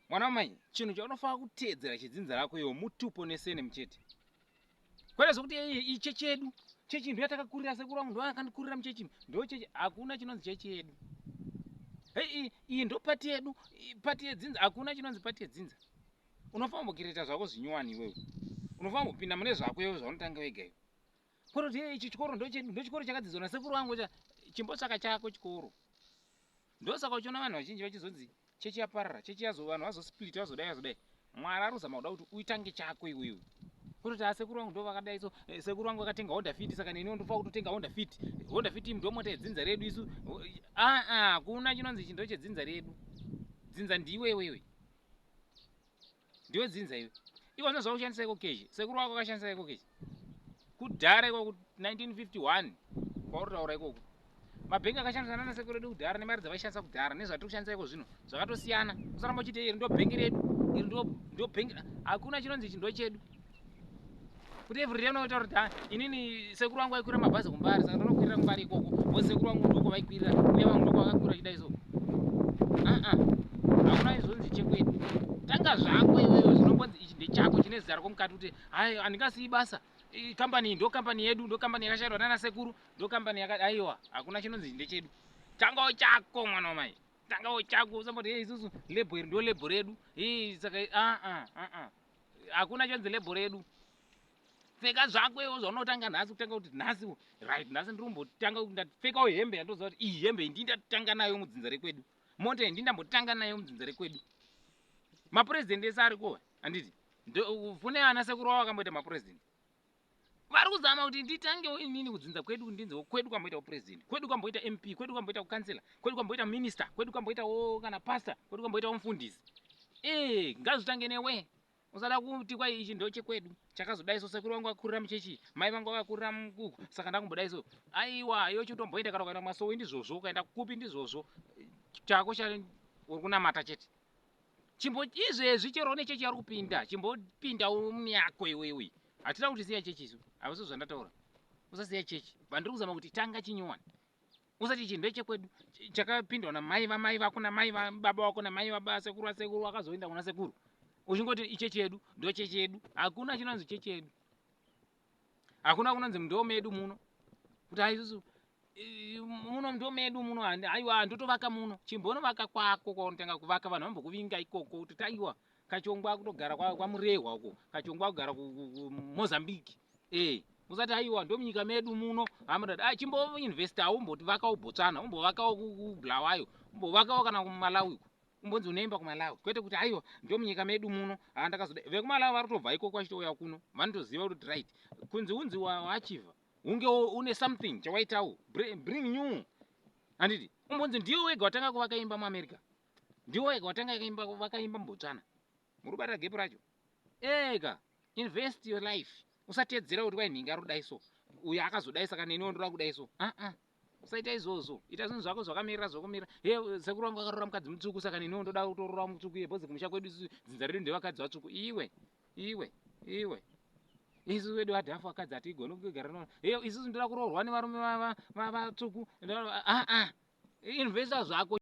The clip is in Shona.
Mwana mai, chinhu chaunofanira kuteedzera chidzinza rako iwo mutupo nesene muchete. Kwete zvokuti iche chedu. Chechi ndo yatakakurira sekuru wangu ndo akandikurira muchechi. Ndo chechi hakuna chinonzi chechi yedu. Iyi ndo pati yedu. Pati yedzinza hakuna chinonzi pati yedzinza. Unofanira kumbokireta zvako zvinyowani iwewe. Unofanira kupinda mune zvako iwewe zvaunotanga wega iwe. Kwete ichi chikoro ndo chedu, ndo chikoro chakadzizona sekuru wangu chimbotsvaka chako chikoro. Ndo saka uchiona vanhu vazhinji vachizonzi chechi yaparara, chechi yazo vanhu vazosplit vazodai. Mwari arikuzama kuda kuti uitange chako iwewe. Kuti sekuru wangu ndo vakadai so, sekuru wangu akatenga Honda Fit saka neni ndofanira kutotenga Honda Fit. Honda Fit ndo mota yedzinza redu isu. Kuna chinonzi ichi ndo chedzinza redu. Dzinza ndiwe iwewe. Ndiwe dzinza iwe. Iko ndizvo ushandisa iko keshi. Sekuru wako akashandisa iko keshi. Kudhara iko 1951 kwauritaura ikoko. Mabhengi akashandisana nasekuru redu kudhara nemari dzavaishandisa kudhara nezvatiri kushandisa iko zvino zvakatosiyana. Usaramba uchiti iri ndo bhengi redu. Iri ndo bhengi. Hakuna chinonzi ichi ndo chedu. Kuti every day unotaura kuti inini sekuru wangu aikwira mabhazi kumbari saka ndonokwirira kumbari ikoko. Vose sekuru wangu ndoko vaikwirira uye vangu ndoko vakakwira chidai so. Hakuna izvonzi chekwedu. Tanga zvako iwewe zvinombonzi ichi ndechako chine zita rako mukati kuti hayi handingasiyi basa. Kambani ndo kambani yedu, ndo kambani yakashayirwa nana sekuru, ndo kambani aiwa, hakuna chinonzi ndechedu. Tangawo chako mwana wamai. Tangawo chako usamboti isusu label iri ndo label redu. Saka hakuna chinonzi label redu. Pfeka zvako iwewe zvaunotanga nhasi kutanga kuti nhasi right nhasi ndiri kumbotanga kuti ndapfekawo hembe yandoziva kuti iyi hembe iyi ndatanga nayo mudzinza rekwedu. Mota iyi ndambotanga nayo mudzinza rekwedu. Mapurezidendi ese ariko handiti fune ana sekuru wavo akamboita mapurezidendi. Vari kuzama kuti nditangewo inini kudzinza kwedu ndinzewo kwedu kwamboita upurezidendi, kwedu kwamboita MP, kwedu kwamboita ukansela, kwedu kwamboita minister, kwedu kwamboitawo kana pastor, kwedu kwamboitawo mufundisi. Ngazvitange newe. Usada kuti kwa ichi ndo chekwedu. Chakazodai so sekuru wangu akurira muchechi, mai vangu vakakurira mukuku, saka ndakumbodai so. Aiwa, iyo chitomboita kana ukaenda masowe ndizvozvo, ukaenda kukupi ndizvozvo. Chako uri kunamata chete. Izvezvi chero nechechi ari kupinda, chimbopinda muyako iwewe. Hatida kuti siya chechi isu. Havisi zvandataura. Usasiya chechi. Bandiri kuzama kuti tanga chinyowani. Usati ichi ndo chekwedu. Chakapindwa namai vamai vako namai baba wako namai baba sekuru vasekuru vakazoenda kuna sekuru. Uchingoti ichechi yedu ndo chechi yedu. Hakuna chinonzi chechi yedu. Hakuna kunonzi ndo medu muno. Kuti haisusu muno ndo medu muno aiwa ndotovaka muno. Chimbonovaka kwako kwaunotanga kuvaka vanhu vambokuvinga ikoko kuti aiwa Kachongwe akutogara kwamurehwa uko. Kachongwe akugara kuMozambique. Usati aiwa ndo munyika medu muno. Amudada chimbo investa umboti vakawo Botswana, umbovakawo kuBulawayo, umbovakawo kana kuMalawi uko. Umbonzi unoimba kuMalawi. Kwete kuti aiwa ndo munyika medu muno. Ndakazoda vekuMalawi varikutobva ikoko vachitouya kuno. Vanotoziva kuti right. Kunzi unzi waachiva. Unge une something chawaitawo. Bring new. Handiti umbonzi ndiwo wega watanga kuvaka imba muAmerica. Ndiwo wega watanga kuvaka imba muBotswana. Murubata gepu racho. Invest your life. Usatedzera kuti kwai nhingi arikudai so. Uyo akazodai saka neniwo ndoda kudai so. Usaita izvozvo. Ita zvinhu zvako zvakamirira zvokumira. Sekuru wangu akarora mukadzi mutsvuku saka neniwo ndoda kutorora mutsvuku yebhozi kumusha kwedu dzinza redu ndevakadzi vatsvuku. Iwe. Isu wedu hadhafu akadzi hatigoni kugara nawo. Isusu ndoda kuroorwa nevarume vatsvuku. Investa zvako.